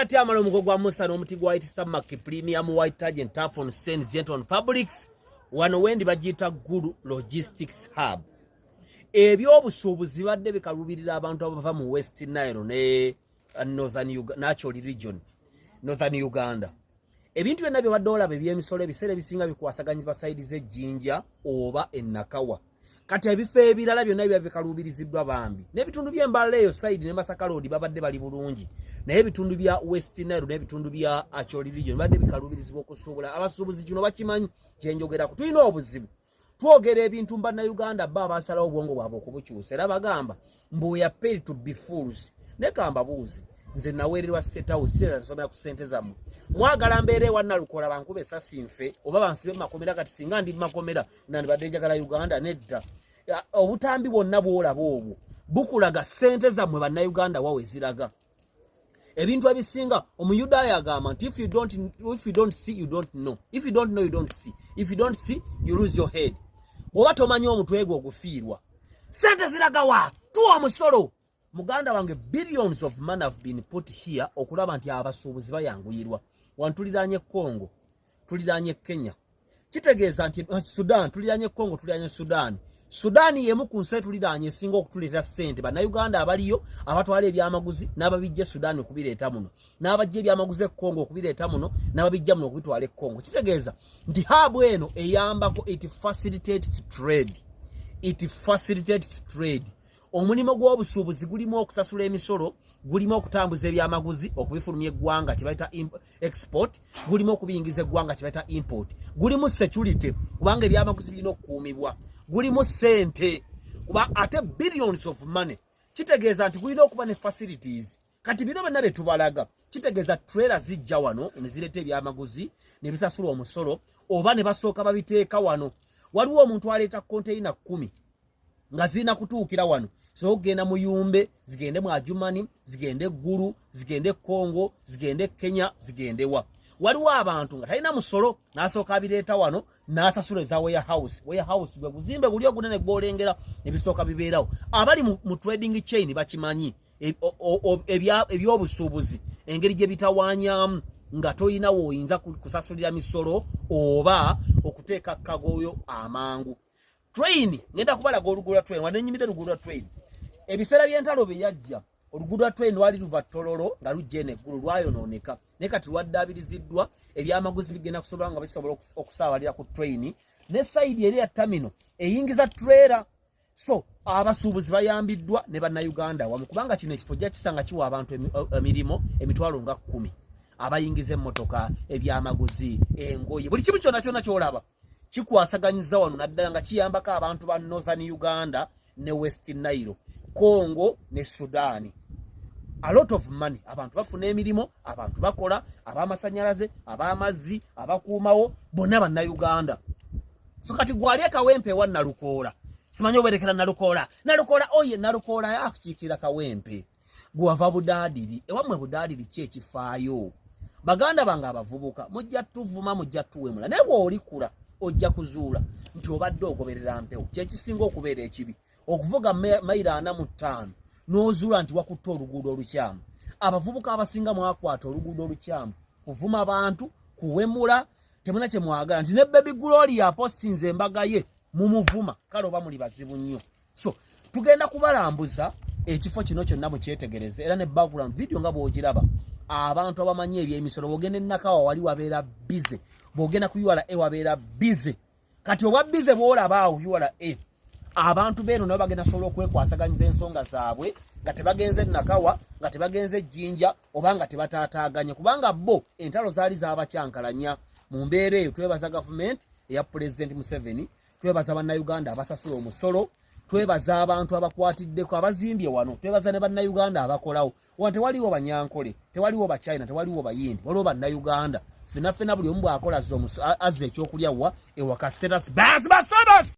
ate amala omugo gwa Musa n'omuti gwa White Stomach Premium White Target Taffon Stains Gentle Fabrics wano wendi bagiyita Gulu Logistics Hub. Ebyobusuubuzi badde bikalubirira abantu abava mu West Nile ne Northern Uganda, Natural Region, Northern Uganda. Ebintu byonna bye badde olaba eby'emisolo ebiseera ebisinga bikwasaganyizibwa sayidi z'Ejjinja oba Ennakawa. Kati ebifo ebirala byonna biba bikalubiriziddwa bambi. N'ebitundu by'Embala eyo sayidi ne Masaka Road babadde bali bulungi. Naye ebitundu bya West Nile n'ebitundu bya Acholi Region badde bikalubirizibwa okusuubula. Abasuubuzi kino bakimanyi kye njogerako. Tulina obuzibu. Twogera ebintu Bannayuganda bo abasalawo obwongo bwabwe okubukyusa. Era bagamba mbu we are paid to be fools. Ne kamba buuze. Nze naweererwa State House sera nsomera ku ssente zammwe. Mwagala mbeere wa Nalukola bankube essasi nfe oba bansibe mu makomera kati singa ndi mu makomera nandibadde njagala Uganda nedda. Obutambi bwonna bwolaba obwo bukulaga ssente zammwe Bannayuganda wawe ziraga. Ebintu ebisinga omuyudaaya agamba nti if you don't see you don't know. If you don't know you don't see. If you don't see you lose your head. Bw'oba tomanyi omutwe gwo ogufiirwa. Ssente ziraga wa? Tuwa omusolo. Muganda wange billions of money have been put here okulaba nti abasuubuzi bayanguyirwa. Wantuliranye Congo, tuliranye Kenya. Kitegeeza nti Sudan, tuliranye Congo, tuliranye Sudan. Sudan yemu ku nsi tuliranye esinga okutuleeta ssente. Bannayuganda abaliyo abatwala ebyamaguzi n'ababijja Sudan okubireeta muno. N'abajja ebyamaguzi Congo okubireeta muno n'ababijja muno okubitwala Congo. Kitegeeza nti hub eno eyambako it facilitates trade. It facilitates trade. Omulimu gw'obusuubuzi gulimu okusasula emisolo, gulimu okutambuza ebyamaguzi okubifulumya eggwanga kye bayita export, gulimu okubiyingiza eggwanga kye bayita import, gulimu security kubanga ebyamaguzi birina okukuumibwa, gulimu ssente kuba ate billions of money. Kitegeeza nti gulina okuba ne facilities. Kati bino byonna bye tubalaga kitegeeza trailer zijja wano ne zireeta ebyamaguzi ne bisasula omusolo oba ne basooka babiteeka wano. Waliwo omuntu aleeta container 10 nga zina kutuukira wano. So genda Muyumbe, zigende mu Adjumani, zigende Gulu, zigende Congo, zigende Kenya, zigende wa. Waliwo abantu nga talina musolo n'asooka abireeta wano n'asasula za warehouse. Warehouse gwe buzimbe guli ogunene gw'olengera ebisooka bibeerawo. Abali mu trading chain bakimanyi ebyobusuubuzi engeri gye bitawaanyaamu nga toyina woyinza kusasulira misolo oba okuteeka kagoyo amangu. Train ngenda kubalaga oluguudo lwa train wadde nnyimire oluguudo lwa train. Ebiseera by'entalo bye yajja oluguudo lwa train lwali luva Tololo nga lujja eggulu lwayonooneka. Naye kati lwaddaabiriziddwa ebyamaguzi bigenda kusobola nga bisobola okusaabalira ku train ne sayidi eri ya terminal eyingiza trailer. So abasuubuzi bayambiddwa ne Bannayuganda wamu kubanga kino ekifo jja kisanga kiwa abantu emirimu emitwalo nga 10 abayingiza emmotoka ebyamaguzi engoye buli kimu kyonna kyonna kyolaba kikwasaganyiza wano naddala nga kiyambako abantu ba Northern Uganda ne West Nile, Congo ne Sudan. A lot of money. Abantu bafuna emirimu, abantu bakola, abamasanyalaze, abamazzi, abakuumawo, bonna Bannayuganda. So kati gwali akawempe wa Nalukola. Simanyi oberekera Nalukola. Nalukola oye Nalukola yakukiikira kawempe. Gwava budaadiri. Ewamwe budaadiri ki ekifaayo. Baganda bange abavubuka mujja tuvuma mujja tuwemula. Naye bw'olikula ojja kuzuula nti obadde ogoberera mpewo kyekisinga okubeera ekibi okuvuga mayiro 45 n'ozuula nti wakutte oluguudo olukyamu. Abavubuka abasinga mwakwata oluguudo olukyamu kuvuma abantu kuwemula temuna kye mwagala nti ne Baby Glory apostinze embaga ye mumuvuma kale oba muli bazibu nnyo. So tugenda kubalambuza ekifo kino kyonna mukyetegereze era ne background video nga bw'ogiraba. Abantu abamanyi eby'emisolo bogenda Ennakawa wali wabeera busy, bogenda ku URA wabeera busy. Kati oba busy bw'olaba awo URA abantu beeno nabo bagenda sobola okwekwasaganyiza ensonga zaabwe nga tebagenze Ennakawa, nga tebagenze Ejjinja oba nga tebataataaganye kubanga bo entalo zaali zaabakyankalanya. Mu mbeera eyo twebaza gavumenti eya President Museveni, twebaza Bannayuganda abasasula omusolo, twebaza abantu abakwatiddeko abazimbye wano, twebaza ne Bannayuganda abakolawo. Wano tewaliwo Banyankole, tewaliwo Bachina, tewaliwo Bayindi, waliwo Bannayuganda. Ffenna buli omu bw'akola azza ekyokulya wa ewaka status basobos.